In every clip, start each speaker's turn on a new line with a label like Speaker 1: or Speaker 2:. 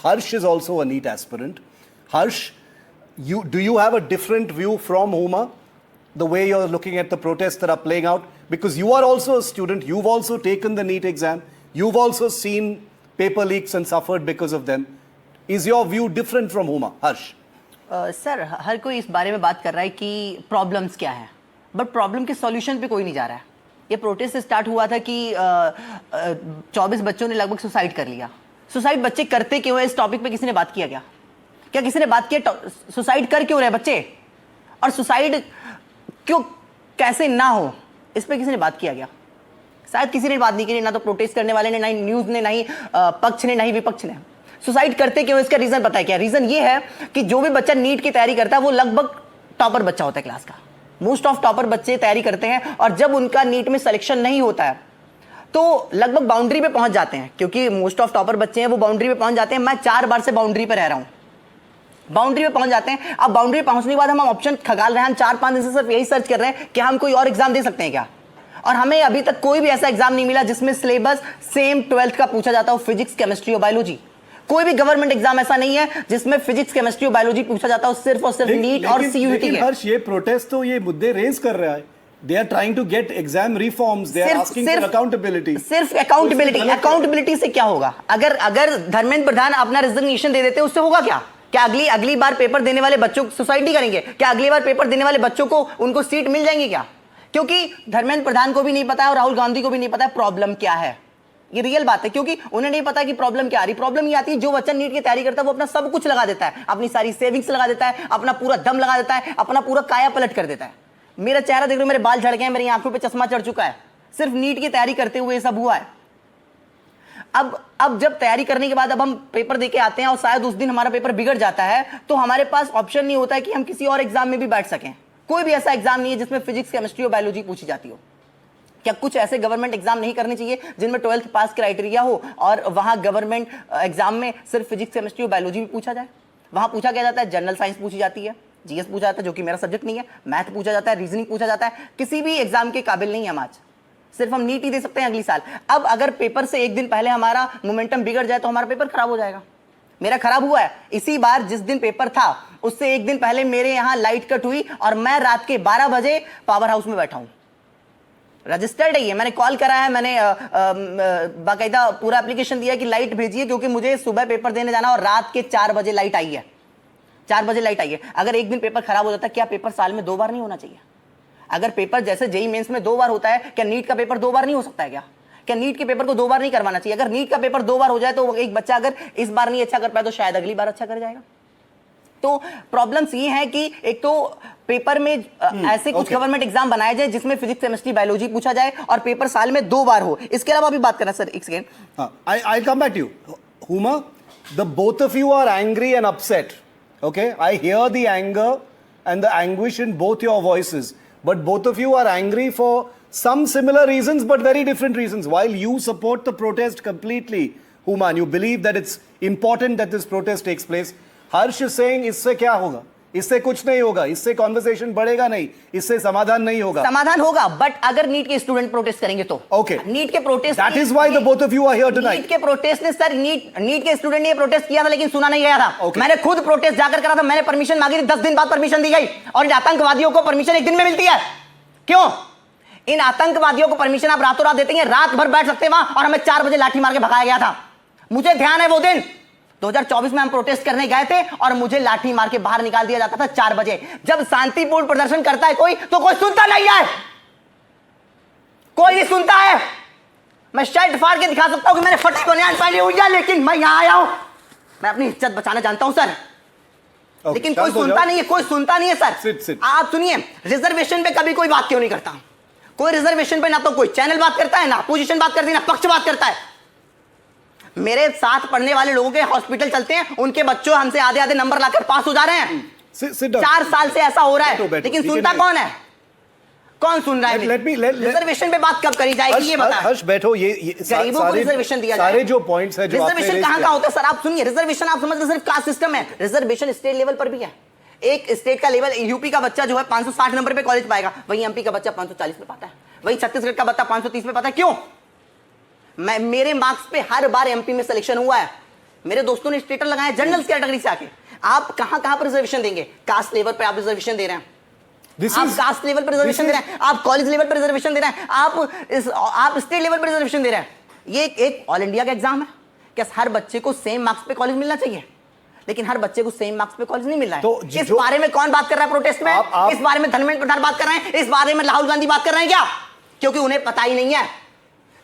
Speaker 1: Harsh is also a NEET aspirant. Harsh, do you have a different view from Huma? The way you're looking at the protests that are playing out? Because you are also a student, you've also taken the NEET exam, you've also seen paper leaks and suffered because of them. Is your view different from Huma? Harsh?
Speaker 2: Sir हर कोई इस बारे में बात कर रहा है कि प्रॉब्लम्स क्या है, बट प्रॉब्लम के सॉल्यूशन पे कोई नहीं जा रहा है। ये प्रोटेस्ट स्टार्ट हुआ था कि 24 बच्चों ने लगभग सुसाइड कर लिया। सुसाइड बच्चे करते क्यों है, इस टॉपिक पे किसी ने बात किया क्या किसी ने बात किया सुसाइड कर क्यों रहे बच्चे, और सुसाइड क्यों कैसे ना हो, इस पे किसी ने बात किया गया? शायद किसी ने बात नहीं की, ना तो प्रोटेस्ट करने वाले ने, ना ही न्यूज ने, ना ही पक्ष ने, ना ही विपक्ष ने। सुसाइड करते क्यों, इसका रीजन पता है क्या? रीजन ये है कि जो भी बच्चा नीट की तैयारी करता है वो लगभग टॉपर बच्चा होता है क्लास का। मोस्ट ऑफ टॉपर बच्चे तैयारी करते हैं और जब उनका नीट में सिलेक्शन नहीं होता है तो लगभग बाउंड्री पे पहुंच जाते हैं, क्योंकि मोस्ट ऑफ टॉपर बच्चे हैं वो बाउंड्री पे पहुंच जाते हैं। मैं 4 बार से बाउंड्री पे रह रहा हूं, बाउंड्री पे पहुंच जाते हैं। अब बाउंड्री पे पहुंचने के बाद हम ऑप्शन खगाल रहे हैं, हम 4-5 दिन से सिर्फ यही सर्च कर रहे हैं कि हम कोई और एग्जाम दे सकते हैं क्या, और हमें अभी तक कोई भी ऐसा एग्जाम नहीं मिला जिसमें सिलेबस सेम 12th का पूछा जाता हो, फिजिक्स, केमिस्ट्री और बायोलॉजी। कोई भी गवर्नमेंट एग्जाम ऐसा नहीं है जिसमें फिजिक्स, केमिस्ट्री और बायोलॉजी पूछा जाता हो, सिर्फ और सिर्फ नीट और सीयूईटी है।
Speaker 1: हर्ष, ये प्रोटेस्ट तो ये मुद्दे रेज कर रहा है। They are trying to get exam reforms. They are asking for accountability.
Speaker 2: सिर्फ अकाउंटेबिलिटी से क्या होगा? अगर धर्मेंद्र प्रधान अपना रिजिग्नेशन दे देते उससे होगा क्या अगली बार पेपर देने वाले बच्चों सुसाइड नहीं करेंगे क्या? अगली बार पेपर देने वाले बच्चों को उनको सीट मिल जाएंगी क्या? क्योंकि धर्मेंद्र प्रधान को भी नहीं पता है और राहुल गांधी को भी नहीं पता है प्रॉब्लम क्या है। ये रियल बात है, क्योंकि उन्हें नहीं पता कि प्रॉब्लम क्या आ रही। प्रॉब्लम ये आती है जो बच्चा नीट की तैयारी करता है वो अपना सब कुछ लगा देता है, अपनी सारी सेविंग्स लगा देता है, अपना पूरा दम लगा देता है, अपना पूरा काया पलट कर देता है। मेरा चेहरा देख लो, मेरे बाल झड़ गए हैं, मेरी आंखों पे चश्मा चढ़ चुका है, सिर्फ नीट की तैयारी करते हुए सब हुआ है। अब जब तैयारी करने के बाद अब हम पेपर देके आते हैं और शायद उस दिन हमारा पेपर बिगड़ जाता है तो हमारे पास ऑप्शन नहीं होता है कि हम किसी और एग्जाम में भी बैठ सकें। कोई भी ऐसा एग्जाम नहीं है जिसमें फिजिक्स, केमिस्ट्री और बायोलॉजी पूछी जाती हो। क्या कुछ ऐसे गवर्नमेंट एग्जाम नहीं करने चाहिए जिनमें 12th पास क्राइटेरिया हो और वहां गवर्नमेंट एग्जाम में सिर्फ फिजिक्स, केमिस्ट्री और बायोलॉजी भी पूछा जाए? वहां पूछा क्या जाता है? जनरल साइंस पूछी जाती है, जीएस पूछा जाता है जो कि मेरा सब्जेक्ट नहीं है, मैथ पूछा जाता है, रीजनिंग पूछा जाता है। किसी भी एग्जाम के काबिल नहीं है हम आज, सिर्फ हम नीट ही दे सकते हैं अगली साल। अब अगर पेपर से एक दिन पहले हमारा मोमेंटम बिगड़ जाए तो हमारा पेपर खराब हो जाएगा। मेरा खराब हुआ है इसी बार, जिस दिन पेपर था उससे एक दिन पहले मेरे यहाँ लाइट कट हुई और मैं रात के 12 बजे पावर हाउस में बैठा हूं। रजिस्टर्ड है ये, मैंने कॉल करा है, मैंने बाकायदा पूरा एप्लीकेशन दिया कि लाइट भेजिए क्योंकि मुझे सुबह पेपर देने जाना और रात के 4 बजे लाइट आई है। 4 बजे लाइट आई है। अगर एक दिन पेपर खराब हो जाता है, क्या पेपर साल में 2 बार नहीं होना चाहिए? अगर पेपर जैसे जेईई मेंस में 2 बार होता है, क्या नीट का पेपर 2 बार नहीं हो सकता है? क्या नीट के पेपर को 2 बार नहीं करवाना चाहिए? अगर नीट का पेपर 2 बार हो जाए तो एक बच्चा अगर इस बार नहीं अच्छा कर पाया तो शायद अगली बार अच्छा कर जाएगा। तो प्रॉब्लम्स ये है कि एक तो पेपर में ऐसे कुछ गवर्नमेंट एग्जाम बनाए जाए जिसमें फिजिक्स, केमिस्ट्री, बायोलॉजी पूछा जाए और पेपर साल में 2 बार हो। इसके अलावा भी बात करना सर, एक second.
Speaker 1: I'll come back to you. Huma, the both of you are angry and upset. Okay, I hear the anger and the anguish in both your voices, but both of you are angry for some similar reasons but very different reasons. While you support the protest completely, Huma, and you believe that it's important that this protest takes place, Harsh is saying इससे क्या होगा? इससे कुछ नहीं होगा, इससे conversation बढ़ेगा नहीं, इससे समाधान नहीं होगा।
Speaker 2: समाधान होगा, बट अगर नीट के स्टूडेंट प्रोटेस्ट करेंगे तो।
Speaker 1: ओके,
Speaker 2: नीट के protest,
Speaker 1: that is why the both of you are here tonight.
Speaker 2: NEET के प्रोटेस्ट ने सर, नीट के स्टूडेंट ने प्रोटेस्ट किया था लेकिन सुना नहीं गया था। मैंने खुद प्रोटेस्ट जाकर करा था, मैंने परमिशन मांगी थी, 10 दिन बाद परमिशन दी गई। और इन आतंकवादियों को परमिशन 1 दिन में मिलती है। क्यों? इन आतंकवादियों को परमिशन आप रातों रात देते हैं, रात भर बैठ सकते हैं वहां, और हमें 4 बजे लाठी मार के भगाया गया था। मुझे ध्यान है वो दिन 2024 में हम प्रोटेस्ट करने गए थे और मुझे लाठी मार के बाहर निकाल दिया जाता था 4 बजे। जब शांतिपूर्ण प्रदर्शन करता है कोई तो कोई सुनता नहीं है, कोई नहीं सुनता है। मैं शर्ट फाड़ के दिखा सकता हूं कि मैंने फटी बनियान पहनी हुई है, लेकिन मैं यहां आया हूं, मैं अपनी इज्जत बचाना जानता हूं सर। लेकिन कोई सुनता नहीं है, कोई सुनता नहीं है सर। आप सुनिए, रिजर्वेशन पे कभी कोई बात क्यों नहीं करता? कोई रिजर्वेशन पे ना तो कोई चैनल बात करता है, ना अपोजिशन बात करती है, ना पक्ष बात करता है। मेरे साथ पढ़ने वाले लोगों के हॉस्पिटल चलते हैं, उनके बच्चों हमसे आधे नंबर लाकर पास हो जा रहे हैं। 4 साल से ऐसा हो रहा है, लेकिन सुनता कौन है? कौन सुन रहा है? रिजर्वेशन पे बात कब करी जाएगी ये बता।
Speaker 1: हर्ष बैठो, ये
Speaker 2: गरीबों को रिजर्वेशन दिया जाए।
Speaker 1: सारे जो पॉइंट्स है, जो
Speaker 2: रिजर्वेशन कहां होता है सर? आप सुनिए, रिजर्वेशन आप समझते सिर्फ कास्ट सिस्टम है, रिजर्वेशन स्टेट लेवल पर भी है। एक स्टेट का लेवल, यूपी का बच्चा जो है 560 नंबर पे कॉलेज पाएगा, वहीं एमपी का बच्चा 540 पे पाता है, वहीं छत्तीसगढ़ का बच्चा 530 पे पाता है। क्यों? मेरे मार्क्स पे हर बार एमपी में सिलेक्शन हुआ है, मेरे दोस्तों ने स्टेटस लगाया जनरल कैटेगरी से आके, आप कहां कहां पर रिजर्वेशन देंगे? कास्ट लेवल पे आप रिजर्वेशन दे रहे हैं, आप कास्ट लेवल पर रिजर्वेशन दे रहे हैं, आप कॉलेज लेवल पर रिजर्वेशन दे रहे हैं, आप स्टेट लेवल पर रिजर्वेशन दे रहे हैं। ये एक ऑल इंडिया का एग्जाम है। क्या हर बच्चे को सेम मार्क्स पे कॉलेज मिलना चाहिए? लेकिन हर बच्चे को सेम मार्क्स पे कॉलेज नहीं मिल रहा है।
Speaker 1: तो
Speaker 2: इस बारे में कौन बात कर रहा है प्रोटेस्ट में? इस बारे में धर्मेंद्र प्रधान बात कर रहे हैं, इस बारे में राहुल गांधी बात कर रहे हैं क्या? क्योंकि उन्हें पता ही नहीं है।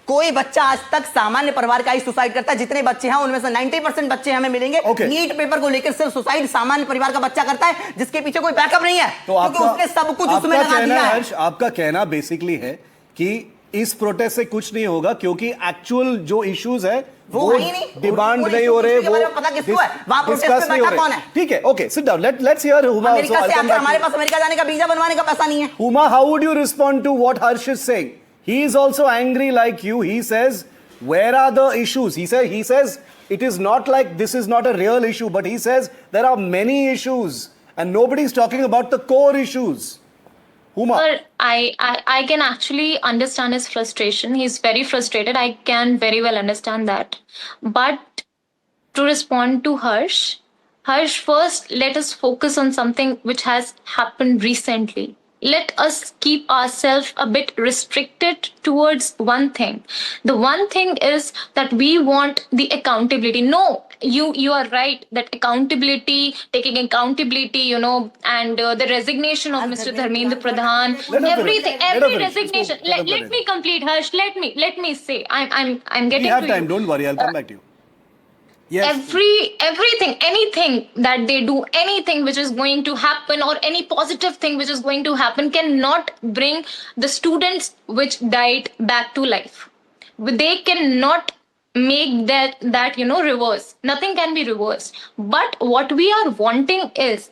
Speaker 2: कोई बच्चा आज तक सामान्य परिवार का ही सुसाइड करता है। जितने बच्चे हैं उनमें से 90% बच्चे हमें मिलेंगे नीट पेपर को लेकर सिर्फ सुसाइड सामान्य परिवार का बच्चा करता है, जिसके पीछे कोई बैकअप नहीं है, क्योंकि उसने सब कुछ उसमें लगा दिया है।
Speaker 1: आपका कहना बेसिकली है कि इस प्रोटेस्ट से कुछ नहीं होगा, क्योंकि एक्चुअल जो इश्यूज है वो डिमांड नहीं हो रहे, वो
Speaker 2: पता किसको है, वहां प्रोटेस्ट पे बैठा कौन है?
Speaker 1: ठीक है, okay, sit down, let's hear Huma.
Speaker 2: America से आकर हमारे पास अमेरिका जाने का वीजा बनवाने का पैसा नहीं है।
Speaker 1: Huma, how would you respond to what Harsh is saying? He is also angry like you. He says, where are the issues? He says it is not like this is not a real issue, but he says there are many issues and nobody is talking about the core issues. Huma.
Speaker 3: Sir, I can actually understand his frustration. He's very frustrated. I can very well understand that. But to respond to Harsh, first let us focus on something which has happened recently. Let us keep ourselves a bit restricted towards one thing. The one thing is that we want the accountability. No, you are right that accountability, taking accountability, and the resignation of Mr. Dharmendra Pradhan, everything, every resignation. Let me complete, Harsh. Let me say. I'm getting.
Speaker 1: We have time. Don't worry. I'll come back to you. Yes.
Speaker 3: Everything, anything that they do, anything which is going to happen, or any positive thing which is going to happen, cannot bring the students which died back to life. They cannot make that reverse. Nothing can be reversed. But what we are wanting is,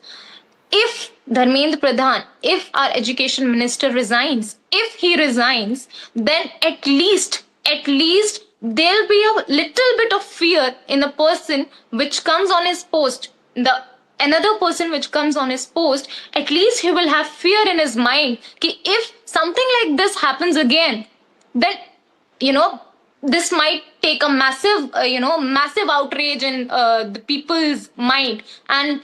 Speaker 3: if Dharmendra Pradhan, if our education minister resigns, if he resigns, then at least there'll be a little bit of fear in the person which comes on his post. The another person which comes on his post, at least he will have fear in his mind कि if something like this happens again, then this might take a massive outrage in the people's mind, and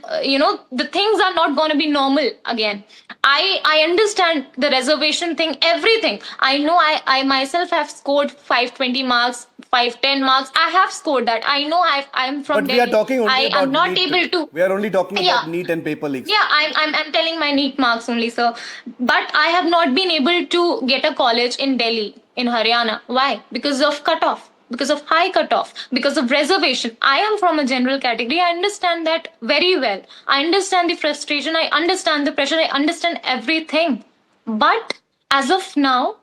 Speaker 3: the things are not going to be normal again. I understand the reservation thing, everything. I know I myself have scored 520 marks, 510 marks. I have scored that. I know I'm from
Speaker 1: But
Speaker 3: Delhi.
Speaker 1: we are talking only about
Speaker 3: am not
Speaker 1: NEET.
Speaker 3: able to.
Speaker 1: We are only talking about NEET and paper leaks.
Speaker 3: Yeah, I'm telling my NEET marks only, sir. But I have not been able to get a college in Delhi, in Haryana. Why? Because of cutoff. Because of high cutoff, because of reservation. I am from a general category. I understand that very well. I understand the frustration. I understand the pressure. I understand everything. But as of now,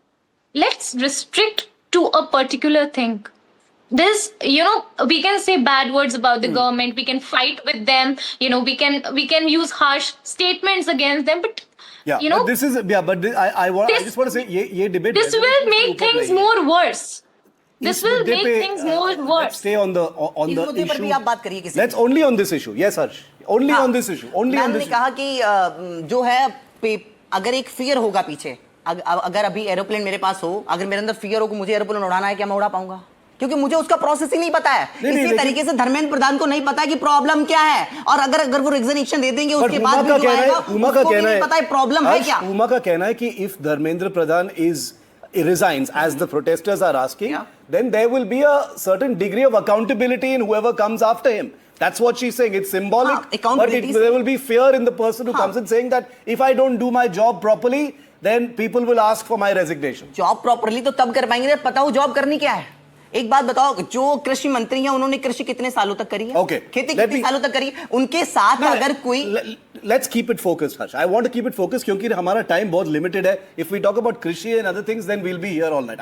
Speaker 3: let's restrict to a particular thing. This, we can say bad words about the government. We can fight with them. We can use harsh statements against them. But
Speaker 1: but this is I just want to say ये debate.
Speaker 3: This will make things more worse. This will make things more worse.
Speaker 1: Let's stay on the issue.
Speaker 2: भी आप बात करिए किसी।
Speaker 1: Let's only on this issue. Yes, Harsh. Only on this issue. Only on this issue.
Speaker 2: कहा कि जो है अगर एक फियर होगा पीछे, अगर अभी एरोप्लेन मेरे पास हो, अगर मेरे अंदर फियर हो कि मुझे एरोप्लेन उड़ाना है, क्या मैं उड़ा पाऊंगा? क्योंकि मुझे उसका प्रोसेस ही नहीं पता है। इसी तरीके से धर्मेंद्र प्रधान को नहीं पता है कि प्रॉब्लम क्या है, और अगर वो रिजिग्नेशन दे देंगे उसके बाद भी जो आएगा उसको भी नहीं पता है प्रॉब्लम है क्या।
Speaker 1: उमा का कहना है कि if Dharmendra Pradhan resigns, as the protesters are asking, then there will be a certain degree of accountability in whoever comes after him. That's what she's saying. It's symbolic, but there will be fear in the person who comes in, saying that if I don't do my job properly, then people will ask for my resignation.
Speaker 2: Job properly तो तब कर पाएंगे जब पता हो job करनी क्या है। एक बात बताओ, जो कृषि मंत्री हैं उन्होंने कृषि कितने सालों तक करी है? खेती कितने सालों तक करी है? उनके साथ अगर कोई
Speaker 1: let's keep it focused, Harsh. I want to keep it focused क्योंकि हमारा टाइम बहुत लिमिटेड है. If we talk about कृषि and other things, then we'll be here all night.